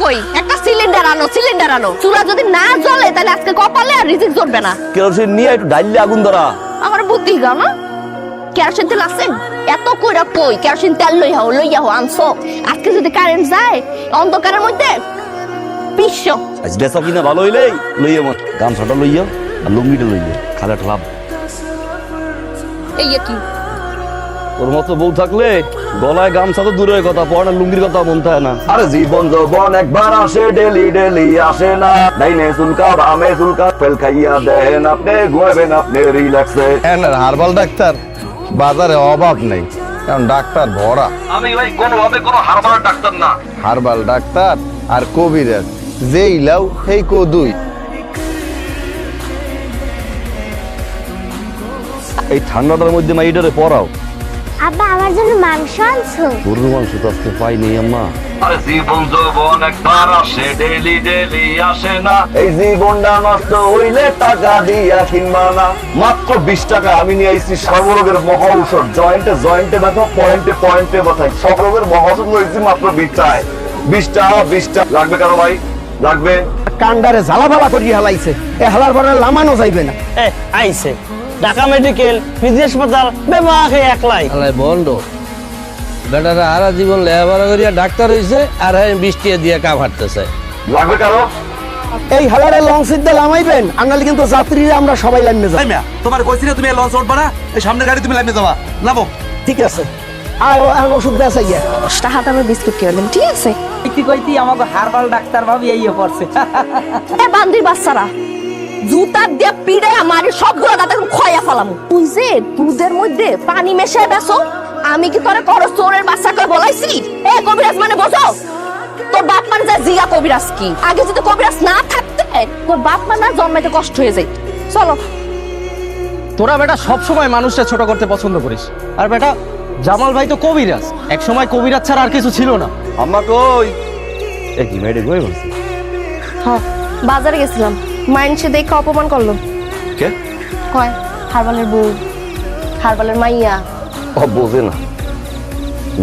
কই একটা সিলিন্ডার আনো চুলা যদি না জ্বলে তাহলে আজকে কপালে আর রিজিক জ্বলবে না। কেরোসিন নিয়ে একটু ডাইলে আগুন ধরা। আমার বুদ্ধি গাও না, কেরোসিন তেল আছে এত কইরা কই কেরোসিন তেল লইয়া হো আনছো। আজকে যদি কারেন্ট যায় অন্ধকারের মধ্যে বিশ্ব আজ বেসা কিনা ভালো হইলেই লইয়া মত গামছাটা লইয়া আর লুঙ্গিটা লইয়া খালে ঠলাম। এই কি তোর মতো বউ থাকলে গলায় গামছা তো দূরের কথা, পড়ার লুঙ্গির কথা মন থাকে না। আরে জীবন যৌবন একবার আসে, ডেলি ডেলি আসে না। ডাইনে চুলকা বামে চুলকা ফেল খাইয়া দেন আপনি, ঘুমাবেন আপনি রিল্যাক্সে। হারবাল ডাক্তার বাজারে অভাব নেই, কারণ ডাক্তার ভরা। আমি ভাই কোনোভাবে কোনো হারবাল ডাক্তার না। হারবাল ডাক্তার আর কবিরাজ যেই লাও সেই কো দুই। এই ঠান্ডাটার মধ্যে মাইডারে পড়াও। আব্বা আমার জন্য মাংস আনছো? গরুর মাংস তো আজকে পাইনি আম্মা। আরে জীবন যৌবন একবার আসে, ডেলি ডেলি আসে না। এই জীবনটা নষ্ট হইলে টাকা দিয়া কিনবা না। মাত্র 20 টাকা আমি নিয়ে আইছি সর্বরোগের মহা ঔষধ। জয়েন্টে ব্যথা, পয়েন্টে ব্যথা, সব রোগের মহা ঔষধ লইছি মাত্র 20 টাকায়। 20 টাকা লাগবে কারো ভাই? লাগবে? কান্ডারে ঝালা ফালা করিয়া হালাইছে, এ হালার পরে লামানো যাইবে না। আইছে ঢাকা মেডিকেল ফিজি হাসপাতাল বেমাকে একলাই আলাই বন্ধ বেটারা আরা জীবন লেখাপড়া করিয়া ডাক্তার হইছে আর হ্যাঁ 20 টাকা দিয়ে কাম হাঁটতেছে। লাগবে কারো? এই হালারে লং সিদ্ধে লামাইবেন, আনালে কিন্তু যাত্রীরা আমরা সবাই লাইনে যাব। তোমার কইছি না তুমি লঞ্চ উঠবা না, এই সামনের গাড়ি তুমি লাইনে যাবা, নামো। ঠিক আছে, আর ওষুধ দেওয়া চাই। 10 টাকা দামের বিস্কুট কিনলাম, ঠিক আছে? কইতি আমাকে হারবাল ডাক্তার ভাবি এই পড়ছে। এ বান্দির বাচ্চারা জুতা দিয়ে পিড়ে আমার সবগুলো দাঁতে খয়া ফেলাম। তুই যে দুধের মধ্যে পানি মেশায় বেসো, আমি কি তোরে করো চোরের বাচ্চা করে বলাইছি? এ কবিরাজ মানে বোঝো? তোর বাপ মানে যা জিয়া কবিরাজ কি? আগে যদি কবিরাজ না থাকতে তোর বাপ মা না জন্মাইতে কষ্ট হয়ে যায়। চলো। তোরা বেটা সব সময় মানুষটা ছোট করতে পছন্দ করিস, আর বেটা জামাল ভাই তো কবিরাজ, এক সময় কবিরাজ ছাড়া আর কিছু ছিল না। আম্মা কই? এ কি মেয়েটা কই বলছে? হ্যাঁ, বাজারে গেছিলাম, মাইন্ডসে দেখে অপমান করলো। কে কয় হারবালের বউ, হারবালের মাইয়া। ও বোঝে না,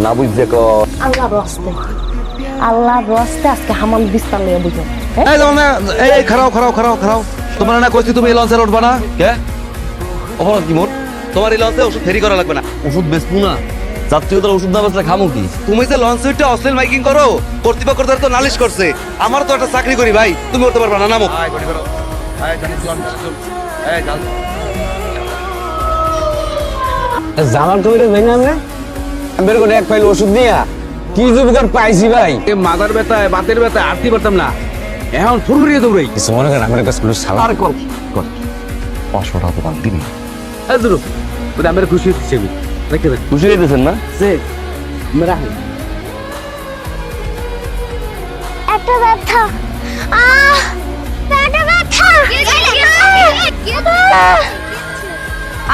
না বুঝছে ক। আল্লাহ রস্তে আজকে হামাম বিস্তার লইয়া বুঝো। এই যাও না, এই খারাও। তোমার না কইছি তুমি লঞ্চে উঠবা না? কে অপরাধ কি মোর? তোমার এই লঞ্চে ওষুধ ফেরি করা লাগবে না। ওষুধ বেচবো না, যাত্রীদের ওষুধ না বেচলে খামো কি? তুমি যে লঞ্চ উঠে অশ্লীল মাইকিং করো, কর্তৃপক্ষ তো নালিশ করছে। আমার তো একটা চাকরি করি ভাই, তুমি উঠতে পারবা না, নামো। জামাল কবিরাজ ভাই নাম না বের করে এক ফাইল ওষুধ দিয়া কি উপকার পাইছি ভাই। মাথার ব্যথায়, বাতের ব্যথায় আটতে পারতাম না, এখন ফুরফুরিয়ে দৌড়াই। কিছু মনে করেন আমার কাছে কোনো সালা আর কর 500 টাকা দাম দিবি। এই দুরু ওটা আমার খুশি হচ্ছে, দেখতে দেখ খুশি হইতেছেন না? সে মেরা একটা ব্যথা, পেটে ব্যথা।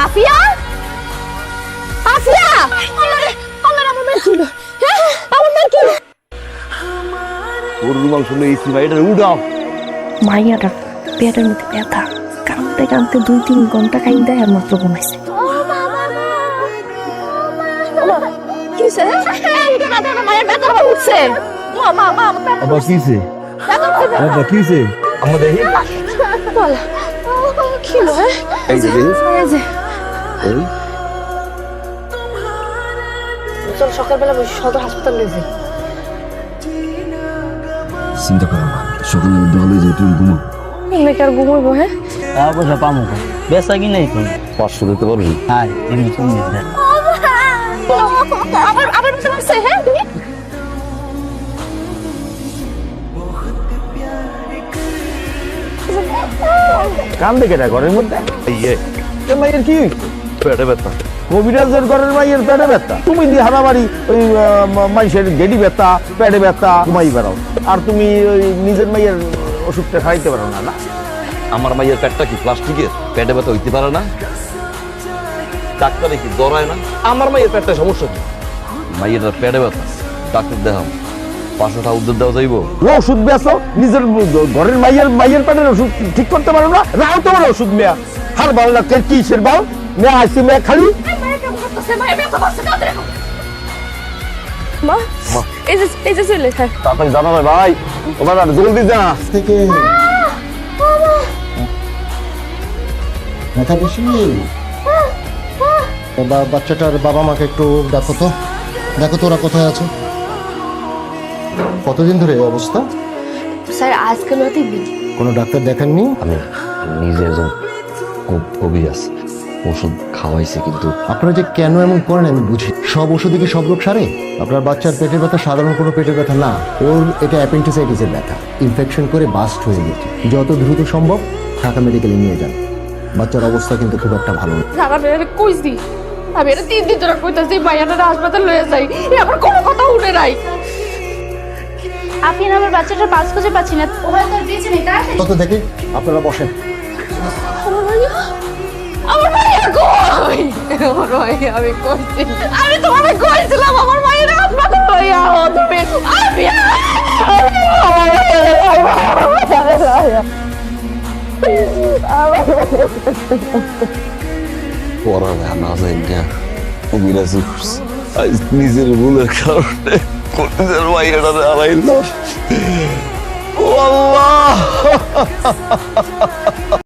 আফিয়া, আফিয়া, আল্লাহ আমার মেয়ে ছিল। হ্যাঁ, আমার মেয়ে কি? গরুর মাংস লইছি ভাই, এটা উড়াও। মাইয়াটা পেটের মধ্যে ব্যথা, কাঁদতে 2-3 ঘন্টা খাই দেয় আর মাত্র ঘুমাইছে। কি হইছে? মায়ের ব্যথা উঠছে। মা আবার কিছে? আবার কিছে? আমাদের কি হলো? এই যে এই চল সকালবেলা সদর হাসপাতাল নিয়ে যাই। চিন্তা করো না, সকালে দলে যে তুমি ঘুমো। মেয়েকে আর ঘুমাইবো? হ্যাঁ, পয়সা পামো বেচা কি নেই তুমি? 500 দিতে পারবি? হ্যাঁ এমনি তুমি দেন। আবার বুঝতে পারছে? হ্যাঁ তুমি কান দেখে না ঘরের মধ্যে মাইয়ের কি পেটে ব্যথা। কবিরাজের ঘরের মাইয়ের পেটে ব্যথা, তুমি দিয়ে হারাবাড়ি ওই মাইসের গেডি ব্যথা, পেটে ব্যথা ঘুমাই বেড়াও, আর তুমি ওই নিজের মাইয়ের ওষুধটা খাইতে পারো না। না আমার মাইয়ের পেটটা কি প্লাস্টিকের? পেটে ব্যথা হইতে পারে না? ডাক্তারে কি দরায় না? আমার মাইয়ের পেটটা সমস্যা কি? মাইয়ের পেটে ব্যথা, ডাক্তার দেখাম। 500 টাকা উদ্ধার দেওয়া যাইব? ওষুধ বেছো, নিজের ঘরের মাইয়ের পেটের ওষুধ ঠিক করতে পারো না? রাও তোমার ওষুধ মেয়া হার বাল না কিসের বাল মেয়া আসছি মেয়া খালি। মা এই যে চলে হ্যাঁ তাড়াতাড়ি জানা ভাই ও বাজার জলদি যা থেকে ব্যথা বেশি বাচ্চাটার বাবা মাকে একটু দেখো তো ওরা কোথায় আছে কতদিন ধরে এই অবস্থা স্যার আজকে নয় 3 দিন কোনো ডাক্তার দেখাননি আমি নিজে একজন কবিরাজ ওষুধ খাওয়াইছে কিন্তু আপনারা যে কেন এমন করেন আমি বুঝি সব ওষুধে কি সব রোগ সারে আপনার বাচ্চার পেটের ব্যথা সাধারণ কোনো পেটের ব্যথা না ওর এটা অ্যাপেন্ডিসাইটিসের ব্যথা ইনফেকশন করে বাস্ট হয়ে গেছে যত দ্রুত সম্ভব ঢাকা মেডিকেলে নিয়ে যান বাচ্চার অবস্থা কিন্তু খুব একটা ভালো না সারা বেরে কইছি আমি এটা 3 দিন ধরে কইতাছি ভাইয়াটা হাসপাতাল লয়ে যাই আমার কোনো কথা শুনে নাই আপনি আমার বাচ্চাটার পালস খুঁজে পাচ্ছি না ও হয়তো বেঁচে নেই তাই তত দেখে আপনারা বসেন আমার ভাইয়া কই আমার ভাইয়া আমি কইছি আমি তোমাকে কইছিলাম আমার ভাইয়ের হাসপাতাল লইয়া তুমি পড়া না যাই না কবিরাজ আজ নিজের ভুলের কারণে কবিরাজের মাইয়াটা হারাইলাম ও আল্লাহ